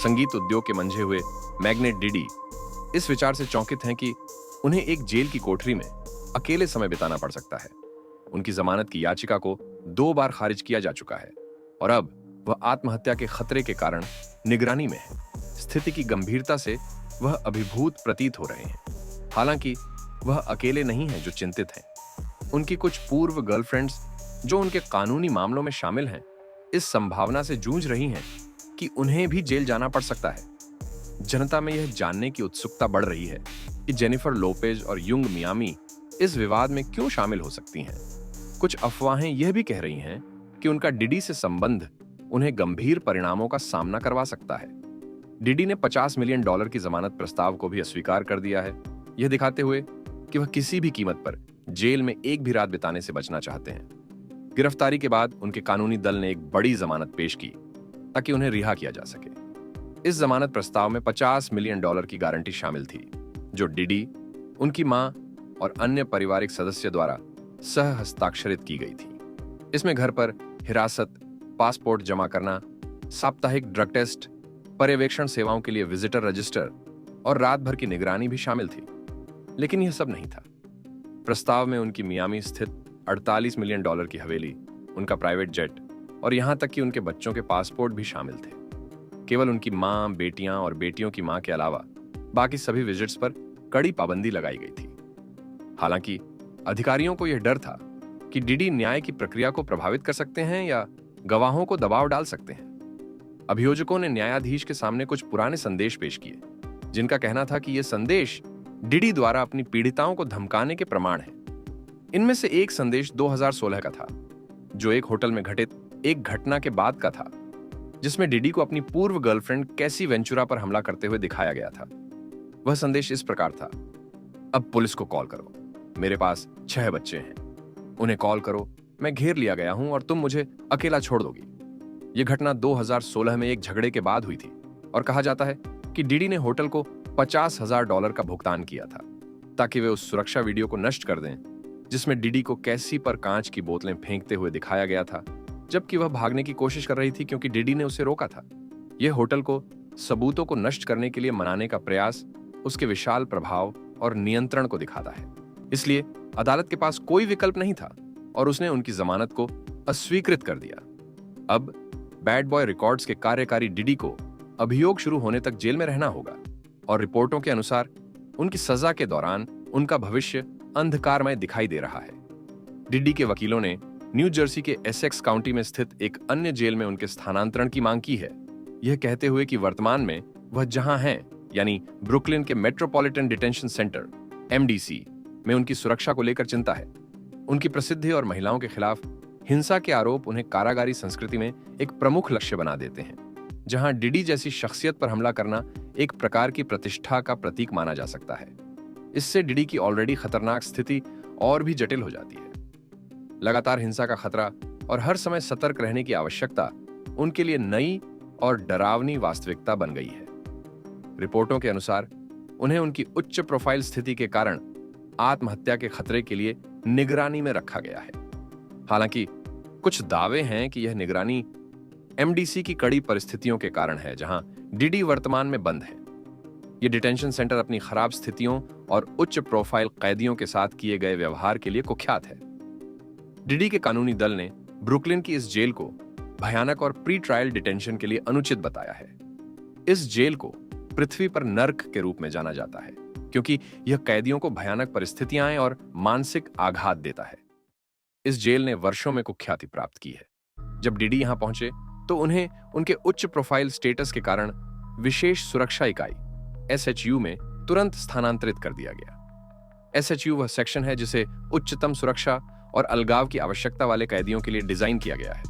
संगीत उद्योग के मंझे हुए मैग्नेट डिडी इस विचार से चौंकित हैं कि उन्हें एक जेल की कोठरी में अकेले समय बिताना पड़ सकता है। उनकी जमानत की याचिका को 2 बार खारिज किया जा चुका है और अब वह आत्महत्या के खतरे के कारण निगरानी में है। स्थिति की गंभीरता से वह अभिभूत प्रतीत हो रहे हैं। हालांकि वह अकेले नहीं हैं जो चिंतित हैं। उनकी कुछ पूर्व गर्लफ्रेंड्स जो उनके कानूनी मामलों में शामिल हैं, इस संभावना से जूझ रही हैं कि उन्हें भी जेल जाना पड़ सकता है। जनता में यह जानने की उत्सुकता बढ़ रही है कि जेनिफर लोपेज और युंग मियामी इस विवाद में क्यों शामिल हो सकती हैं। कुछ अफवाहें यह भी कह रही हैं कि उनका डिडी से संबंध उन्हें गंभीर परिणामों का सामना करवा सकता है। डिडी ने $50 मिलियन की जमानत प्रस्ताव को भी अस्वीकार कर दिया है, यह दिखाते हुए कि वह किसी भी कीमत पर जेल में एक भी रात बिताने से बचना चाहते हैं। गिरफ्तारी के बाद उनके कानूनी दल ने एक बड़ी जमानत पेश की ताकि उन्हें रिहा किया जा सके। इस जमानत प्रस्ताव में $50 मिलियन की गारंटी शामिल थी, जो डिडी, उनकी मां और अन्य पारिवारिक सदस्य द्वारा सह हस्ताक्षरित की गई थी। इसमें घर पर हिरासत, पासपोर्ट जमा करना, साप्ताहिक ड्रग टेस्ट, पर्यवेक्षण सेवाओं के लिए विजिटर रजिस्टर और रात भर की निगरानी भी शामिल थी। लेकिन यह सब नहीं था। प्रस्ताव में उनकी मियामी स्थित $48 मिलियन की हवेली, उनका प्राइवेट जेट और यहां तक कि उनके बच्चों के पासपोर्ट भी शामिल थे। केवल उनकी मां, बेटियां और बेटियों की मां के अलावा बाकी सभी विजिट्स पर कड़ी पाबंदी लगाई गई थी। हालांकि अधिकारियों को यह डर था कि डिडी न्याय की प्रक्रिया को प्रभावित कर सकते हैं या गवाहों को दबाव डाल सकते हैं। अभियोजकों ने न्यायाधीश के सामने कुछ पुराने संदेश पेश किए, जिनका कहना था कि ये संदेश डिडी द्वारा अपनी पीड़िताओं को धमकाने के प्रमाण हैं। इनमें से एक संदेश 2016 का था, जो एक होटल में घटित एक घटना के बाद का था, जिसमें डिडी को अपनी पूर्व गर्लफ्रेंड कैसी वेंचुरा पर हमला करते हुए दिखाया गया था। वह संदेश इस प्रकार था: अब पुलिस को कॉल करो, मेरे पास 6 बच्चे हैं, उन्हें कॉल करो, मैं घेर लिया गया हूं और तुम मुझे अकेला छोड़ दोगी। यह घटना 2016 में एक झगड़े के बाद हुई थी और कहा जाता है कि डिडी ने होटल को $50,000 का भुगतान किया था ताकि वे उस सुरक्षा वीडियो को नष्ट कर दें, जिसमें डिडी को कैसी पर कांच की बोतलें फेंकते हुए दिखाया गया था, जबकि वह भागने की कोशिश कर रही थी क्योंकि डिडी ने उसे रोका था। यह होटल को सबूतों को नष्ट करने के लिए मनाने का प्रयास उसके विशाल प्रभाव और नियंत्रण को दिखाता है। इसलिए अदालत के पास कोई विकल्प नहीं था और उसने उनकी जमानत को अस्वीकृत कर दिया। अब बैड बॉय रिकॉर्ड्स के कार्यकारी डिडी को अभियोग शुरू होने तक जेल में रहना होगा और रिपोर्टों के अनुसार उनकी सजा के दौरान उनका भविष्य अंधकारमय दिखाई दे रहा है। डिडी के वकीलों ने न्यू जर्सी के एसेक्स काउंटी में स्थित एक अन्य जेल में उनके स्थानांतरण की मांग की है, यह कहते हुए कि वर्तमान में वह जहां हैं, यानी ब्रुकलिन के मेट्रोपॉलिटन डिटेंशन सेंटर (MDC) में उनकी सुरक्षा को लेकर चिंता है। उनकी प्रसिद्धि और महिलाओं के खिलाफ हिंसा के आरोप उन्हें कारागारी संस्कृति में एक प्रमुख लक्ष्य बना देते हैं, जहां डिडी जैसी शख्सियत पर हमला करना एक प्रकार की प्रतिष्ठा का प्रतीक माना जा सकता है। इससे डिडी की ऑलरेडी खतरनाक स्थिति और भी जटिल हो जाती है। लगातार हिंसा का खतरा और हर समय सतर्क रहने की आवश्यकता उनके लिए नई और डरावनी वास्तविकता बन गई है। रिपोर्टों के अनुसार उन्हें उनकी उच्च प्रोफाइल स्थिति के कारण आत्महत्या के खतरे के लिए निगरानी में रखा गया है। हालांकि कुछ दावे हैं कि यह निगरानी MDC की कड़ी परिस्थितियों के कारण है, जहां डिडी वर्तमान में बंद है। यह डिटेंशन सेंटर अपनी खराब स्थितियों और उच्च प्रोफाइल कैदियों के साथ किए गए व्यवहार के लिए कुख्यात है। डिडी के कानूनी दल ने ब्रुकलिन की इस जेल को भयानक और प्री ट्रायल डिटेंशन के लिए अनुचित बताया है। इस जेल को पृथ्वी पर नर्क के रूप में जाना जाता है, क्योंकि यह कैदियों को भयानक परिस्थितियां और मानसिक आघात देता है। इस जेल ने वर्षों में कुख्याति प्राप्त की है। जब डिडी यहां पहुंचे तो उन्हें उनके उच्च प्रोफाइल स्टेटस के कारण विशेष सुरक्षा इकाई SHU में तुरंत स्थानांतरित कर दिया गया। SHU वह सेक्शन है जिसे उच्चतम सुरक्षा और अलगाव की आवश्यकता वाले कैदियों के लिए डिजाइन किया गया है।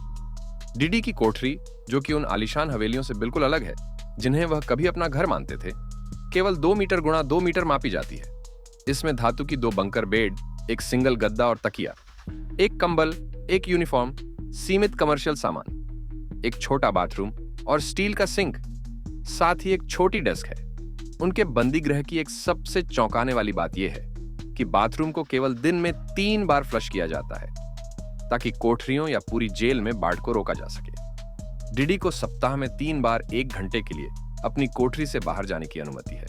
डिडी की कोठरी, जो कि उन आलीशान हवेलियों से बिल्कुल अलग है जिन्हें वह कभी अपना घर मानते थे, केवल 2 मीटर गुणा 2 मीटर मापी जाती है। इसमें धातु की 2 बंकर बेड, एक सिंगल गद्दा और तकिया, एक कंबल, एक यूनिफॉर्म, सीमित कमर्शियल सामान, एक छोटा बाथरूम और स्टील का सिंक, साथ ही एक छोटी डेस्क है। उनके बंदी गृह की एक सबसे चौंकाने वाली बात यह है कि बाथरूम को केवल दिन में 3 बार फ्लश किया जाता है, ताकि कोठरियों या पूरी जेल में बाढ़ को रोका जा सके। डिडी को सप्ताह में 3 बार 1 घंटे के लिए अपनी कोठरी से बाहर जाने की अनुमति है।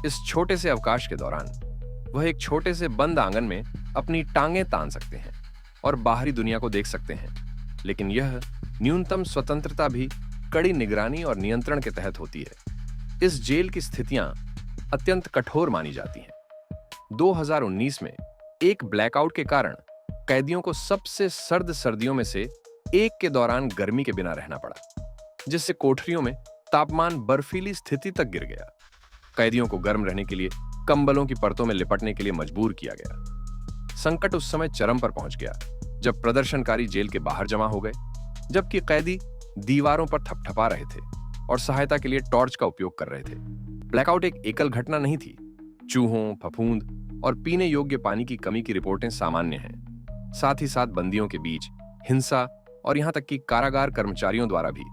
इस छोटे से अवकाश के दौरान वह एक छोटे से बंद आंगन में अपनी टांगें तान सकते हैं और बाहरी दुनिया को देख सकते हैं, लेकिन यह न्यूनतम स्वतंत्रता भी कड़ी निगरानी और नियंत्रण के तहत होती है। इस जेल की स्थितियां अत्यंत कठोर मानी जाती हैं। 2019 में एक ब्लैकआउट के कारण कैदियों को सबसे सर्द सर्दियों में से एक के दौरान गर्मी के बिना रहना पड़ा, जिससे कोठरियों में तापमान बर्फीली स्थिति तक गिर गया। कैदियों को गर्म रहने के लिए कंबलों की परतों में लिपटने के लिए मजबूर किया गया। संकट उस समय चरम पर पहुंच गया जब प्रदर्शनकारी जेल के बाहर जमा हो गए, जबकि कैदी दीवारों पर थपथपा रहे थे और सहायता के लिए टॉर्च का उपयोग कर रहे थे। ब्लैकआउट एक एकल घटना नहीं थी। चूहों, फफूंद और पीने योग्य पानी की कमी की रिपोर्टें सामान्य हैं। साथ ही साथ बंदियों के बीच हिंसा और यहां तक कि कारागार कर्मचारियों द्वारा भी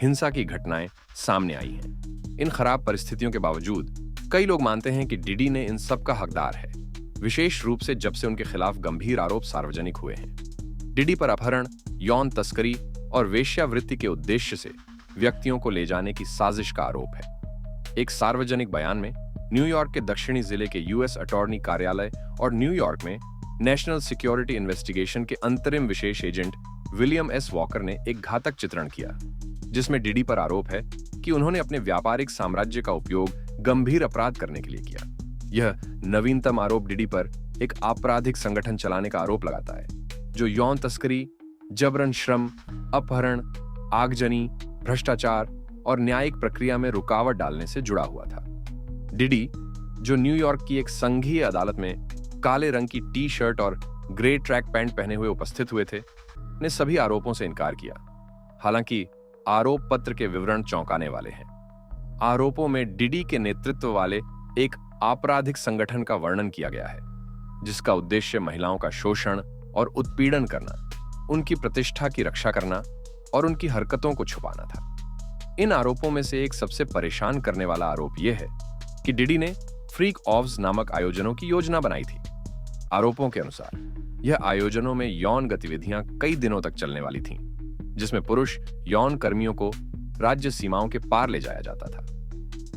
हिंसा की घटनाएं सामने आई हैं। इन खराब परिस्थितियों के बावजूद कई लोग मानते हैं कि डिडी ने इन सब का हकदार है, विशेष रूप से जब से उनके खिलाफ गंभीर आरोप सार्वजनिक हुए हैं। डिडी पर अपहरण, यौन तस्करी और वेश्यावृत्ति के उद्देश्य से व्यक्तियों को ले जाने की साजिश का आरोप है। एक सार्वजनिक बयान में न्यूयॉर्क के दक्षिणी जिले के यूएस अटॉर्नी कार्यालय और न्यूयॉर्क में नेशनल सिक्योरिटी इन्वेस्टिगेशन के अंतरिम विशेष एजेंट विलियम एस वॉकर ने एक घातक चित्रण किया, जिसमें डिडी पर आरोप है कि उन्होंने अपने व्यापारिक साम्राज्य का उपयोग गंभीर अपराध करने के लिए किया। यह नवीनतम आरोप डिडी पर एक आपराधिक संगठन चलाने का आरोप लगाता है, जो यौन तस्करी, जबरन श्रम, अपहरण, आगजनी, भ्रष्टाचार और न्यायिक प्रक्रिया में रुकावट डालने से जुड़ा हुआ था। डिडी, जो न्यूयॉर्क की एक संघीय अदालत में काले रंग की टी शर्ट और ग्रे ट्रैक पैंट पहने हुए उपस्थित हुए थे, ने सभी आरोपों से इनकार किया। हालांकि आरोप पत्र के विवरण चौंकाने वाले हैं। आरोपों में डिडी के नेतृत्व वाले एक आपराधिक संगठन का वर्णन किया गया है, जिसका उद्देश्य महिलाओं का शोषण और उत्पीड़न करना, उनकी प्रतिष्ठा की रक्षा करना और उनकी हरकतों को छुपाना था। इन आरोपों में से एक सबसे परेशान करने वाला आरोप यह है कि डिडी ने फ्रीक ऑफ्स नामक आयोजनों की योजना बनाई थी। आरोपों के अनुसार यह आयोजनों में यौन गतिविधियां कई दिनों तक चलने वाली थीं, जिसमें पुरुष यौन कर्मियों को राज्य सीमाओं के पार ले जाया जाता था।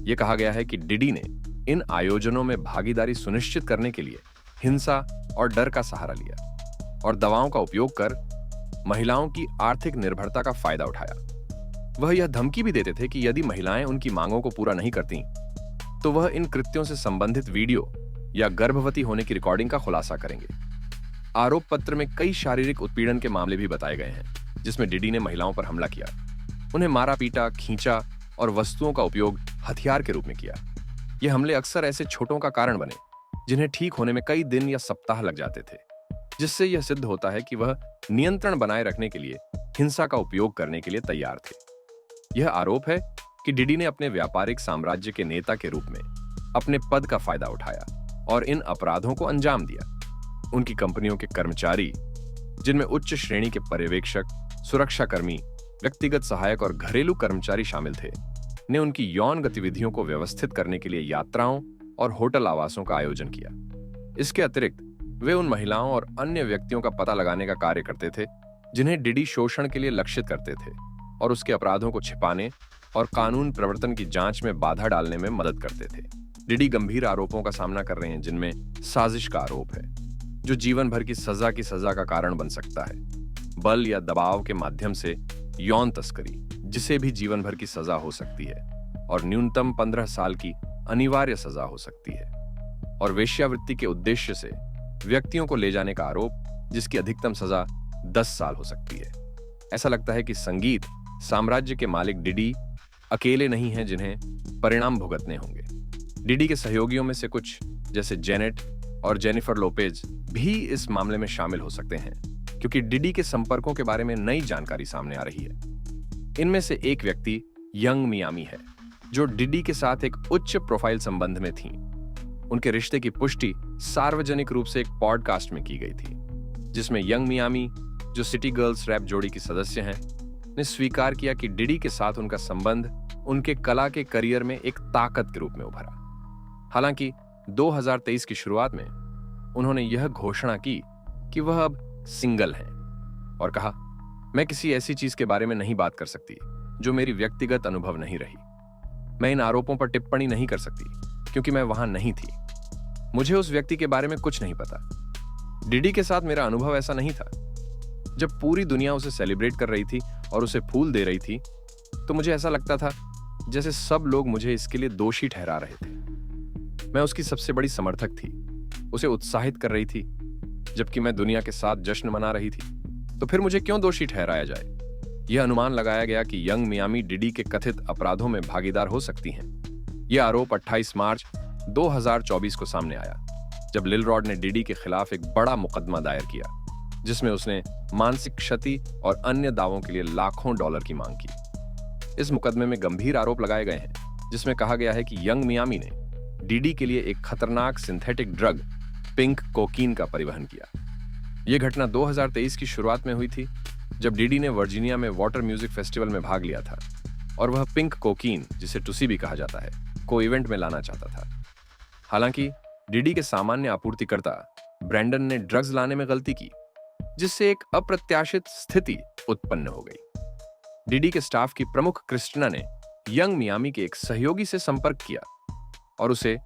यह कहा गया है कि डिडी ने इन आयोजनों में भागीदारी सुनिश्चित करने के लिए हिंसा और डर का सहारा लिया और दवाओं का उपयोग कर महिलाओं की आर्थिक निर्भरता का फायदा उठाया। वह यह धमकी भी देते थे कि यदि महिलाएं उनकी मांगों को पूरा नहीं करती, तो वह इन कृत्यों से संबंधित वीडियो या गर्भवती होने की रिकॉर्डिंग का खुलासा करेंगे। आरोप पत्र में कई शारीरिक उत्पीड़न के मामले भी बताए गए हैं, जिसमें डिडी ने महिलाओं पर हमला किया, उन्हें मारा पीटा, खींचा और वस्तुओं का उपयोग हथियार के रूप में किया। ये हमले अक्सर ऐसे छोटों का कारण बने जिन्हें ठीक होने में कई दिन या सप्ताह लग जाते थे, जिससे यह सिद्ध होता है कि वह नियंत्रण बनाए रखने के लिए हिंसा का उपयोग करने के लिए तैयार थे। यह आरोप है कि डिडी ने अपने व्यापारिक साम्राज्य के नेता के रूप में अपने पद का फायदा उठाया और इन अपराधों को अंजाम दिया। उनकी कंपनियों के कर्मचारी, जिनमें उच्च श्रेणी के पर्यवेक्षक, सुरक्षाकर्मी, व्यक्तिगत सहायक और घरेलू कर्मचारी शामिल थे, ने उनकी यौन गतिविधियों को व्यवस्थित करने के लिए यात्राओं और होटल आवासों का आयोजन किया। इसके अतिरिक्त वे उन महिलाओं और अन्य व्यक्तियों का पता लगाने का कार्य करते थे जिन्हें डिडी शोषण के लिए लक्षित करते थे और उसके अपराधों को छिपाने और कानून प्रवर्तन की जांच में बाधा डालने में मदद करते थे। डिडी गंभीर आरोपों का सामना कर रहे हैं, जिनमें साजिश का आरोप है, जो जीवन भर की सजा का कारण बन सकता है। बल या दबाव के माध्यम से यौन तस्करी, जिसे भी जीवन भर की सजा हो सकती है और न्यूनतम 15 साल की अनिवार्य सजा हो सकती है। और वेश्यावृत्ति के उद्देश्य से व्यक्तियों को ले जाने का आरोप, जिसकी अधिकतम सजा 10 साल हो सकती है। ऐसा लगता है कि संगीत साम्राज्य के मालिक डिडी अकेले नहीं हैं जिन्हें परिणाम भुगतने होंगे। डिडी के सहयोगियों में से कुछ, जैसे जेनेट और जेनिफर लोपेज, भी इस मामले में शामिल हो सकते हैं, क्योंकि डिडी के संपर्कों के बारे में नई जानकारी सामने आ रही है। इनमें से एक व्यक्ति यंग मियामी है, जो डिडी के साथ एक उच्च प्रोफाइल संबंध में थी। उनके रिश्ते की पुष्टि सार्वजनिक रूप से एक पॉडकास्ट में की गई थी, जिसमें यंग मियामी, जो सिटी गर्ल्स रैप जोड़ी की सदस्य हैं, ने स्वीकार किया कि डिडी के साथ उनका संबंध उनके कला के करियर में एक ताकत के रूप में उभरा। हालांकि 2023 की शुरुआत में उन्होंने यह घोषणा की कि वह अब सिंगल हैं और कहा, मैं किसी ऐसी चीज के बारे में नहीं बात कर सकती जो मेरी व्यक्तिगत अनुभव नहीं रही। मैं इन आरोपों पर टिप्पणी नहीं कर सकती क्योंकि मैं वहां नहीं थी। मुझे उस व्यक्ति के बारे में कुछ नहीं पता। डिडी के साथ मेरा अनुभव ऐसा नहीं था। जब पूरी दुनिया उसे सेलिब्रेट कर रही थी और उसे फूल दे रही थी तो मुझे ऐसा लगता था जैसे सब लोग मुझे इसके लिए दोषी ठहरा रहे थे। मैं उसकी सबसे बड़ी समर्थक थी, उसे उत्साहित कर रही थी, जबकि मैं दुनिया के साथ जश्न मना रही थी। तो फिर मुझे क्यों दोषी ठहराया जाए? यह अनुमान लगाया गया कि यंग मियामी डिडी के कथित अपराधों में भागीदार हो सकती हैं। यह आरोप 28 मार्च 2024 को सामने आया, जब लिल रॉड ने डिडी के खिलाफ एक बड़ा मुकदमा दायर किया, जिसमें उसने मानसिक क्षति और अन्य दावों के लिए लाखों डॉलर की मांग की। इस मुकदमे में गंभीर आरोप लगाए गए हैं, जिसमें कहा गया है कि यंग मियामी ने डिडी के लिए एक खतरनाक सिंथेटिक ड्रग पिंक कोकीन का परिवहन किया। यह घटना 2023 की शुरुआत में हुई थी, जब डिडी ने वर्जीनिया में वाटर म्यूजिक फेस्टिवल में भाग लिया था और वह पिंक कोकीन, जिसे टुसी भी कहा जाता है, को इवेंट में लाना चाहता था। हालांकि डिडी के सामान्य आपूर्तिकर्ता ब्रैंडन ने ड्रग्स लाने में गलती की, जिससे एक अप्रत्याशित स्थिति उत्पन्न हो गई। डिडी के स्टाफ की प्रमुख क्रिस्टिना ने यंग मियामी के एक सहयोगी से संपर्क किया और उसे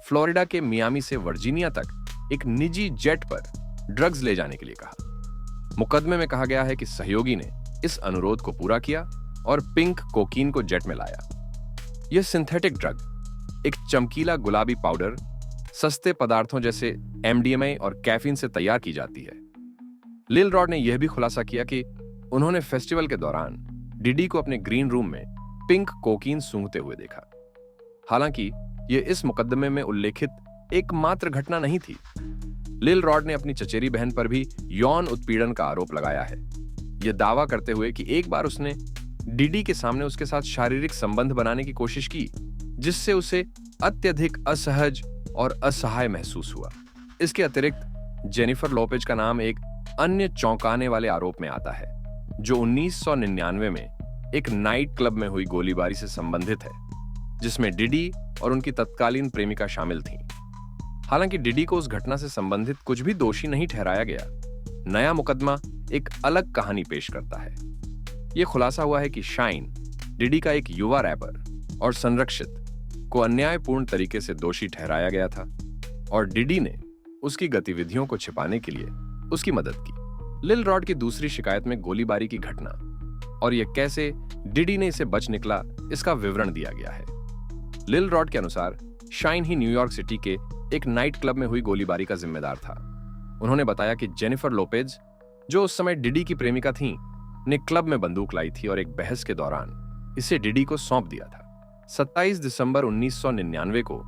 फ्लोरिडा के मियामी से वर्जीनिया तक एक निजी जेट पर ड्रग्स ले जाने के लिए कहा। मुकदमे में कहा गया है कि सहयोगी ने इस अनुरोध को पूरा किया और पिंक कोकीन को जेट में लाया। यह सिंथेटिक ड्रग एक चमकीला गुलाबी पाउडर सस्ते पदार्थों जैसे एमडीएमए और कैफीन से तैयार की जाती है। लिल रॉड ने यह भी खुलासा किया कि उन्होंने फेस्टिवल के दौरान डिडी को अपने ग्रीन रूम में पिंक कोकीन सूंघते हुए देखा। हालांकि यह इस मुकदमे में उल्लेखित एकमात्र घटना नहीं थी। लिल रॉड ने अपनी चचेरी बहन पर भी यौन उत्पीड़न का आरोप लगाया है, यह दावा करते हुए कि एक बार उसने डिडी के सामने उसके साथ शारीरिक संबंध बनाने की कोशिश की, जिससे उसे अत्यधिक असहज और असहाय महसूस हुआ। इसके अतिरिक्त जेनिफर लोपेज का नाम एक अन्य चौंकाने वाले आरोप में आता है, जो 1999 में एक नाइट क्लब में हुई गोलीबारी से संबंधित है, जिसमें डिडी और उनकी तत्कालीन प्रेमिका शामिल थीं। हालांकि डिडी को उस घटना से संबंधित कुछ भी दोषी नहीं ठहराया गया। नया मुकदमा एक अलग कहानी पेश करता है। यह खुलासा हुआ है कि शाइन, डिडी का एक युवा रैपर और संरक्षित, को अन्यायपूर्ण तरीके से दोषी ठहराया गया था और डिडी ने उसकी गतिविधियों को छिपाने के लिए उसकी मदद की। लिल रॉड की दूसरी शिकायत में गोलीबारी की घटना और यह कैसे डिडी ने इसे बच निकला, इसका विवरण दिया गया है। लिल रॉड के अनुसार शाइन ही न्यूयॉर्क सिटी के एक नाइट क्लब में हुई गोलीबारी का जिम्मेदार था। उन्होंने बताया कि जेनिफर लोपेज, जो उस समय डिडी की प्रेमिका थीं, ने क्लब में बंदूक लाई थी और एक बहस के दौरान इसे डिडी को सौंप दिया था। 27 दिसंबर 1999 को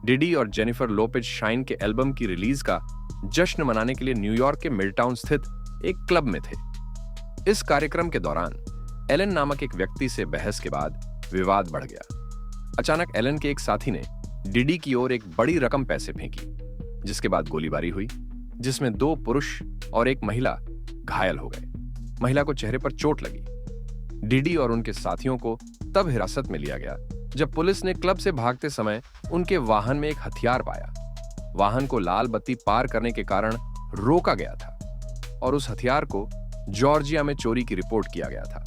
डिडी और जेनिफर लोपेज शाइन के एल्बम की रिलीज का जश्न मनाने के लिए न्यूयॉर्क के मिडटाउन स्थित एक क्लब में थे। इस कार्यक्रम के दौरान एलन नामक एक व्यक्ति से बहस के बाद विवाद बढ़ गया। अचानक एलन के एक साथी ने डिडी की ओर एक बड़ी रकम पैसे फेंकी, जिसके बाद गोलीबारी हुई, जिसमें 2 पुरुष और एक महिला घायल हो गए। महिला को चेहरे पर चोट लगी। डिडी और उनके साथियों को तब हिरासत में लिया गया जब पुलिस ने क्लब से भागते समय उनके वाहन में एक हथियार पाया। वाहन को लाल बत्ती पार करने के कारण रोका गया था और उस हथियार को जॉर्जिया में चोरी की रिपोर्ट किया गया था।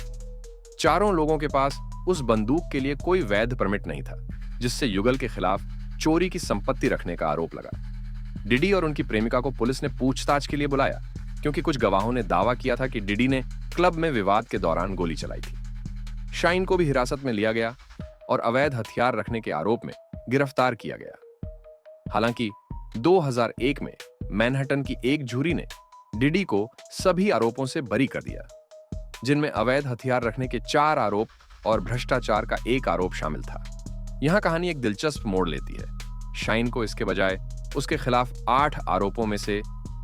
चारों लोगों के पास उस बंदूक के लिए कोई वैध परमिट नहीं था, जिससे युगल के खिलाफ चोरी की संपत्ति रखने का आरोप लगा। डिडी और उनकी प्रेमिका को पुलिस ने पूछताछ के लिए बुलाया, क्योंकि कुछ गवाहों ने दावा किया था कि डिडी ने क्लब में विवाद के दौरान गोली चलाई थी। शाइन को भी हिरासत में लिया गया और अवैध हथियार रखने के आरोप में गिरफ्तार किया गया। हालांकि 2001 में मैनहट्टन की एक जूरी ने डिडी को सभी आरोपों से बरी कर दिया, जिनमें अवैध हथियार रखने के 4 आरोप और भ्रष्टाचार का 1 आरोप शामिल था। यहां कहानी एक दिलचस्प मोड़ लेती है। शाइन को इसके बजाय उसके खिलाफ 8 आरोपों में से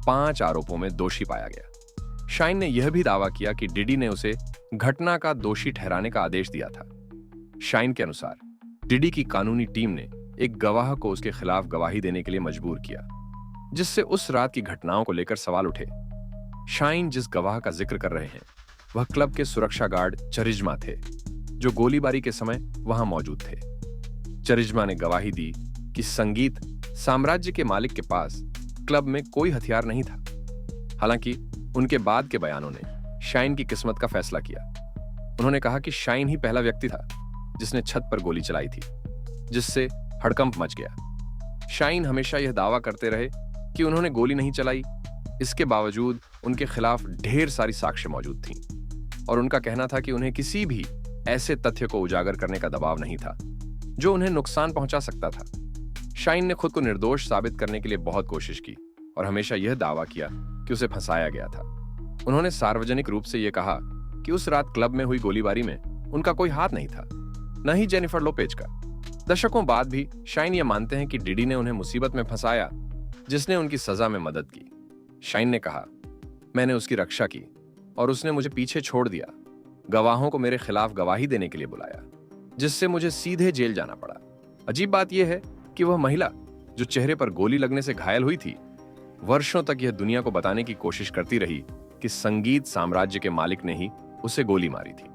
5 आरोपों में दोषी पाया गया। शाइन ने यह भी दावा किया कि डिडी ने उसे घटना का दोषी ठहराने का आदेश दिया था। शाइन के अनुसार डिडी की कानूनी टीम ने एक गवाह को उसके खिलाफ गवाही देने के लिए मजबूर किया, जिससे उस रात की घटनाओं को लेकर सवाल उठे। शाइन जिस गवाह का जिक्र कर रहे हैं वह क्लब के सुरक्षा गार्ड चरिज्मा थे, जो गोलीबारी के समय वहां मौजूद थे। चरिज्मा ने गवाही दी कि संगीत साम्राज्य के मालिक के पास क्लब में कोई हथियार नहीं था। हालांकि उनके बाद के बयानों ने शाइन की किस्मत का फैसला किया। उन्होंने कहा कि शाइन ही पहला व्यक्ति था जिसने छत पर गोली चलाई थी, जिससे हड़कंप मच गया। शाइन हमेशा यह दावा करते रहे कि उन्होंने गोली नहीं चलाई। इसके बावजूद उनके खिलाफ ढेर सारी साक्ष्य मौजूद थीं और उनका कहना था कि उन्हें किसी भी ऐसे तथ्य को उजागर करने का दबाव नहीं था जो उन्हें नुकसान पहुंचा सकता था। शाइन ने खुद को निर्दोष साबित करने के लिए बहुत कोशिश की और हमेशा यह दावा किया कि उसे फंसाया गया था। उन्होंने सार्वजनिक रूप से यह कहा कि उस रात क्लब में हुई गोलीबारी में उनका कोई हाथ नहीं था, न ही जेनिफर लोपेज का। दशकों बाद भी शाइन ये मानते हैं कि डिडी ने उन्हें मुसीबत में फंसाया, जिसने उनकी सजा में मदद की। शाइन ने कहा, मैंने उसकी रक्षा की और उसने मुझे पीछे छोड़ दिया, गवाहों को मेरे खिलाफ गवाही देने के लिए बुलाया, जिससे मुझे सीधे जेल जाना पड़ा। अजीब बात यह है कि वह महिला जो चेहरे पर गोली लगने से घायल हुई थी, वर्षों तक यह दुनिया को बताने की कोशिश करती रही कि संगीत साम्राज्य के मालिक ने ही उसे गोली मारी थी।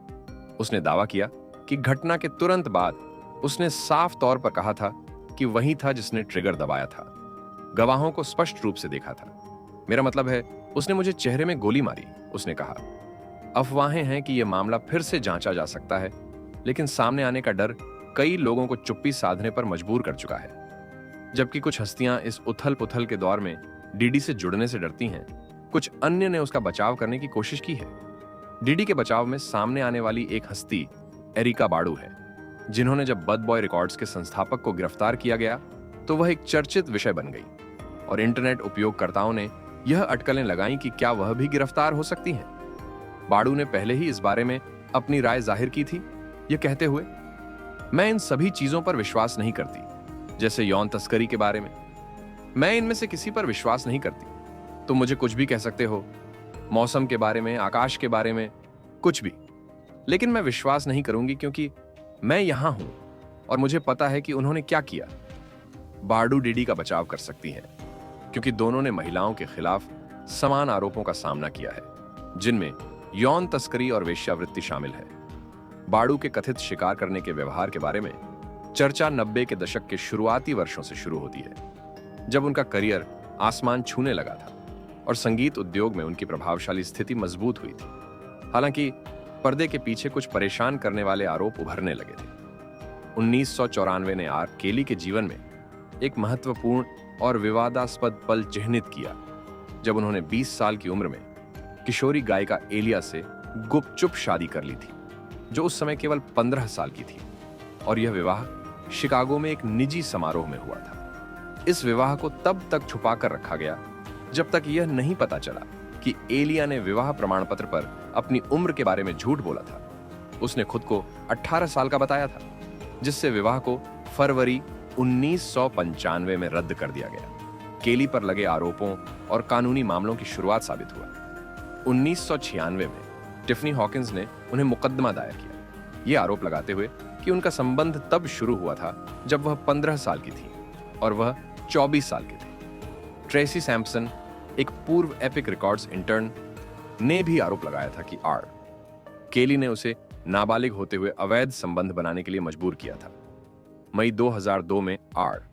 उसने दावा किया कि घटना के तुरंत बाद उसने साफ तौर पर कहा था कि वही था जिसने ट्रिगर दबाया था। गवाहों को स्पष्ट रूप से देखा था। मेरा मतलब है, उसने मुझे चेहरे में गोली मारी, उसने कहा। अफवाहें हैं कि यह मामला फिर से जांचा जा सकता है, लेकिन सामने आने का डर कई लोगों को चुप्पी साधने पर मजबूर कर चुका है। जबकि कुछ हस्तियां इस उथल पुथल के दौर में डीडी से जुड़ने से डरती हैं, कुछ अन्य ने उसका बचाव करने की कोशिश की है। डीडी के बचाव में सामने आने वाली एक हस्ती एरिका बाडू है, जिन्होंने जब बद बॉय रिकॉर्ड्स के संस्थापक को गिरफ्तार किया गया तो वह एक चर्चित विषय बन गई और इंटरनेट उपयोगकर्ताओं ने यह अटकलें लगाईं कि क्या वह भी गिरफ्तार हो सकती हैं। बाडू ने पहले ही इस बारे में अपनी राय जाहिर की थी, यह कहते हुए, मैं इन सभी चीजों पर विश्वास नहीं करती, जैसे यौन तस्करी के बारे में। मैं इनमें से किसी पर विश्वास नहीं करती। तुम मुझे कुछ भी कह सकते हो, मौसम के बारे में, आकाश के बारे में, कुछ भी, लेकिन मैं विश्वास नहीं करूंगी क्योंकि मैं यहां हूं और मुझे पता है कि उन्होंने क्या किया। बाडू डीडी का बचाव कर सकती हैं क्योंकि दोनों ने महिलाओं के खिलाफ समान आरोपों का सामना किया है, जिनमें यौन तस्करी और वेश्यावृत्ति शामिल है। बाडू के कथित शिकार करने के व्यवहार के बारे में चर्चा 90 के दशक के शुरुआती वर्षों से शुरू होती है, जब उनका करियर आसमान छूने लगा था और संगीत उद्योग में उनकी प्रभावशाली स्थिति मजबूत हुई थी। हालांकि पर्दे के पीछे कुछ परेशान करने वाले आरोप उभरने लगे थे। 1994 ने आर केली के जीवन में एक महत्वपूर्ण और विवादास्पद पल चिह्नित किया, जब उन्होंने 20 साल की उम्र में किशोरी गायिका एलिया से गुपचुप शादी कर ली थी, जो उस समय केवल 15 साल की थी, और यह विवाह शिकागो में एक निजी समारोह में हुआ था। इस विवाह को तब तक छुपाकर रखा गया जब तक यह नहीं पता चला कि एलिया ने विवाह प्रमाण पत्र पर अपनी उम्र के बारे में झूठ बोला था। उसने खुद को 18 साल का बताया था, जिससे विवाह को फरवरी 1995 में रद्द कर दिया गया। केली पर लगे आरोपों और कानूनी मामलों की शुरुआत साबित हुआ। 1996 में टिफनी हॉकिंस ने उन्हें मुकदमा दायर किया, ये आरोप लगाते हुए कि उनका संबंध तब शुरू हुआ था जब वह 15 साल की थी और वह 24 साल के थे। ट्रेसी सैम्पसन, एक पूर्व एपिक रिकॉर्ड्स इंटर्न, ने भी आरोप लगाया था कि आर केली ने उसे नाबालिग होते हुए अवैध संबंध बनाने के लिए मजबूर किया था। मई 2002 में आर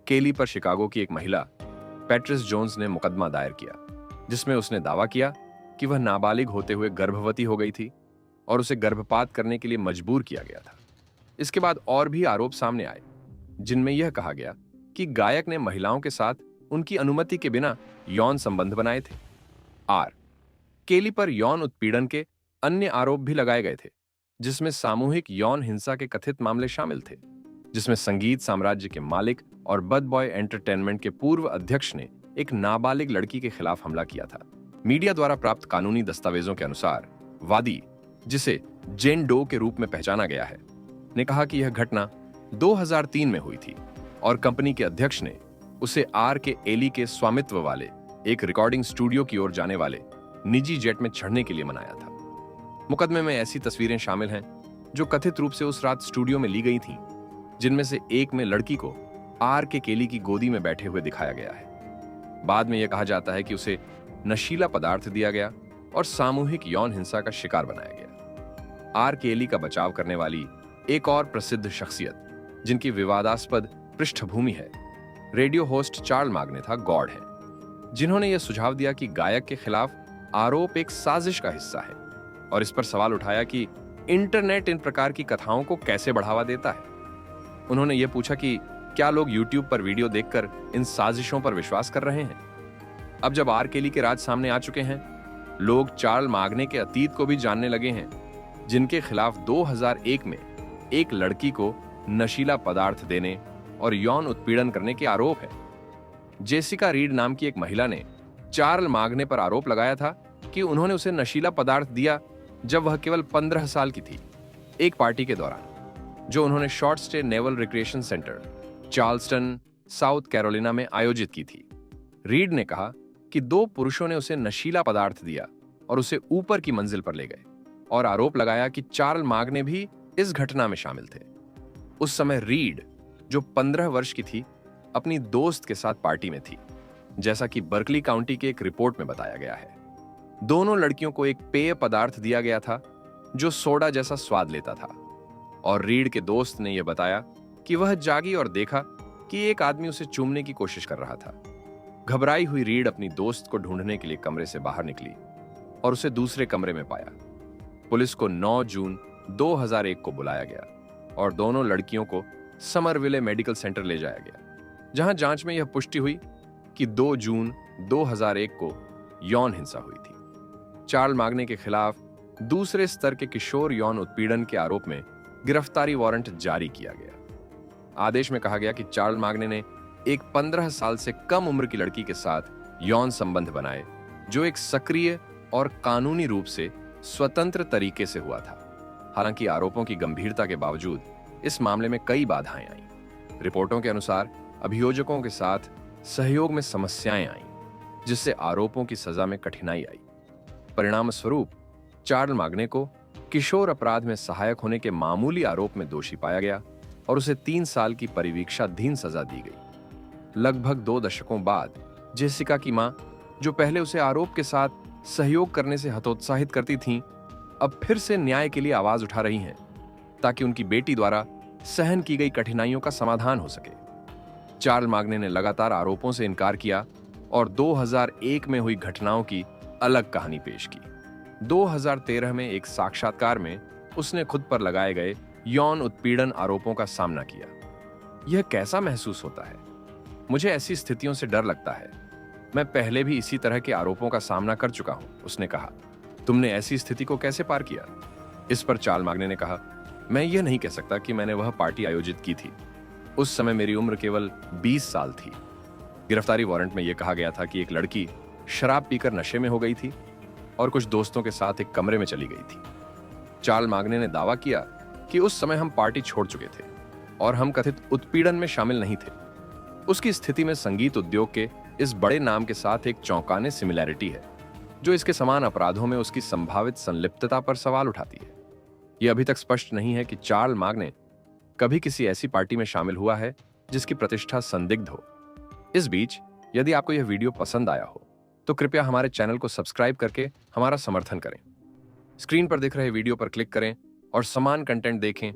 केली पर शिकागो की एक महिला पैट्रिस जोन्स ने मुकदमा दायर किया, जिसमें उसने दावा किया कि वह नाबालिग होते हुए गर्भवती हो गई थी और उसे गर्भपात करने के लिए मजबूर किया गया था। इसके बाद और भी आरोप सामने आए, जिनमें यह कहा गया कि गायक ने महिलाओं के साथ उनकी अनुमति के बिना यौन संबंध बनाए थे। आर केली पर यौन उत्पीड़न के अन्य आरोप भी लगाए गए थे, जिसमें सामूहिक यौन हिंसा के कथित मामले शामिल थे, जिसमें संगीत साम्राज्य के मालिक और बद बॉय एंटरटेनमेंट के पूर्व अध्यक्ष ने एक नाबालिग लड़की के खिलाफ हमला किया था। मीडिया द्वारा प्राप्त कानूनी दस्तावेजों के अनुसार वादी, जिसे जेन डो के रूप में पहचाना गया है, ने कहा कि यह घटना 2003 में हुई थी और कंपनी के अध्यक्ष ने उसे आर के एली के स्वामित्व वाले एक रिकॉर्डिंग स्टूडियो की ओर जाने वाले निजी जेट में चढ़ने के लिए मनाया था। मुकदमे में ऐसी तस्वीरें शामिल हैं जो कथित रूप से उस रात स्टूडियो में ली गई थीं, जिनमें से एक में लड़की को आर के केली की गोदी में बैठे हुए दिखाया गया है। बाद में यह कहा जाता है कि उसे नशीला पदार्थ दिया गया और सामूहिक यौन हिंसा का शिकार बनाया गया। आर केली का बचाव करने वाली एक और प्रसिद्ध शख्सियत, जिनकी विवादास्पद पृष्ठभूमि है, रेडियो होस्ट चार्ल माग्नेथा गॉड है, जिन्होंने यह सुझाव दिया कि गायक के खिलाफ आरोप एक साजिश का हिस्सा है और इस पर सवाल उठाया कि इंटरनेट इन प्रकार की कथाओं को कैसे बढ़ावा देता है। उन्होंने ये पूछा कि क्या लोग YouTube पर वीडियो देखकर इन साजिशों पर विश्वास कर रहे हैं। अब जब आर केली के राज सामने आ चुके हैं, लोग चार्ल्स माग्ने के अतीत को भी जानने लगे हैं, जिनके खिलाफ 2001 में एक लड़की को नशीला पदार्थ देने और यौन उत्पीड़न करने के आरोप है। जेसिका रीड नाम की एक महिला ने चार्ल्स माग्ने पर आरोप लगाया था कि उन्होंने उसे नशीला पदार्थ दिया जब वह केवल 15 साल की थी, एक पार्टी के दौरान जो उन्होंने short stay naval recreation centre Charleston, south Carolina में आयोजित की थी। रीड ने कहा कि 2 पुरुषों ने उसे नशीला पदार्थ दिया और उसे ऊपर की मंजिल पर ले गए और आरोप लगाया कि चार्ल्स माग्ने भी इस घटना में शामिल थे। उस समय रीड, जो 15 वर्ष की थी, अपनी दोस्त के साथ पार्टी में थी, जैसा कि बर्कली काउंटी के एक रिपोर्ट में बताया गया है। दोनों लड़कियों को एक पेय पदार्थ दिया गया था जो सोडा जैसा स्वाद लेता था, और रीड के दोस्त ने यह बताया कि वह जागी और देखा कि एक आदमी उसे चूमने की कोशिश कर रहा था। घबराई हुई रीड अपनी दोस्त को ढूंढने के लिए कमरे से बाहर निकली और उसे दूसरे कमरे में पाया। पुलिस को 9 जून 2001 को बुलाया गया और दोनों लड़कियों को समरविले मेडिकल सेंटर ले जाया गया, जहां जांच में यह पुष्टि हुई कि 2 जून 2001 को यौन हिंसा हुई थी। चार्ल्स माग्ने के खिलाफ दूसरे स्तर के किशोर यौन उत्पीड़न के आरोप में गिरफ्तारी वारंट जारी किया गया। आदेश में कहा गया कि चार्ल्स माग्ने ने एक 15 साल से कम उम्र की लड़की के साथ यौन संबंध बनाए, जो एक सक्रिय और कानूनी रूप से स्वतंत्र तरीके से हुआ था। हालांकि आरोपों की गंभीरता के बावजूद इस मामले में कई बाधाएं आईं। रिपोर्टों के अनुसार अभियोजकों के साथ सहयोग में समस्याएं आईं, जिससे आरोपों की सजा में कठिनाई आई। परिणाम स्वरूप चार्ल्स माग्ने को किशोर अपराध में सहायक होने के मामूली आरोप में दोषी पाया गया और उसे 3 साल की परिवीक्षाधीन सजा दी गई। लगभग 2 दशकों बाद जेसिका की मां, जो पहले उसे आरोप के साथ सहयोग करने से हतोत्साहित करती थीं, अब फिर से न्याय के लिए आवाज उठा रही हैं, ताकि उनकी बेटी द्वारा सहन की गई कठिनाइयों का समाधान हो सके। चार्ल्स माग्ने ने लगातार आरोपों से इनकार किया और 2001 में हुई घटनाओं की अलग कहानी पेश की। 2013 में एक साक्षात्कार में उसने खुद पर लगाए गए यौन उत्पीड़न आरोपों का सामना किया। यह कैसा महसूस होता है? मुझे ऐसी स्थितियों से डर लगता है। मैं पहले भी इसी तरह के आरोपों का सामना कर चुका हूं, उसने कहा। तुमने ऐसी स्थिति को कैसे पार किया? इस पर चार्ल्स माग्ने ने कहा, मैं यह नहीं कह सकता कि मैंने वह पार्टी आयोजित की थी। उस समय मेरी उम्र केवल 20 साल थी। गिरफ्तारी वारंट में यह कहा गया था कि एक लड़की शराब पीकर नशे में हो गई थी और कुछ दोस्तों के साथ एक कमरे में चली गई थी। चार्ल्स माग्ने ने दावा किया कि उस समय हम पार्टी छोड़ चुके थे और हम कथित उत्पीड़न में शामिल नहीं थे। उसकी स्थिति में संगीत उद्योग के इस बड़े नाम के साथ एक चौंकाने सिमिलैरिटी है, जो इसके समान अपराधों में उसकी संभावित संलिप्तता पर सवाल उठाती है। यह अभी तक स्पष्ट नहीं है कि चार्ल्स माग्ने कभी किसी ऐसी पार्टी में शामिल हुआ है जिसकी प्रतिष्ठा संदिग्ध हो। इस बीच यदि आपको यह वीडियो पसंद आया हो तो कृपया हमारे चैनल को सब्सक्राइब करके हमारा समर्थन करें। स्क्रीन पर दिख रहे वीडियो पर क्लिक करें और समान कंटेंट देखें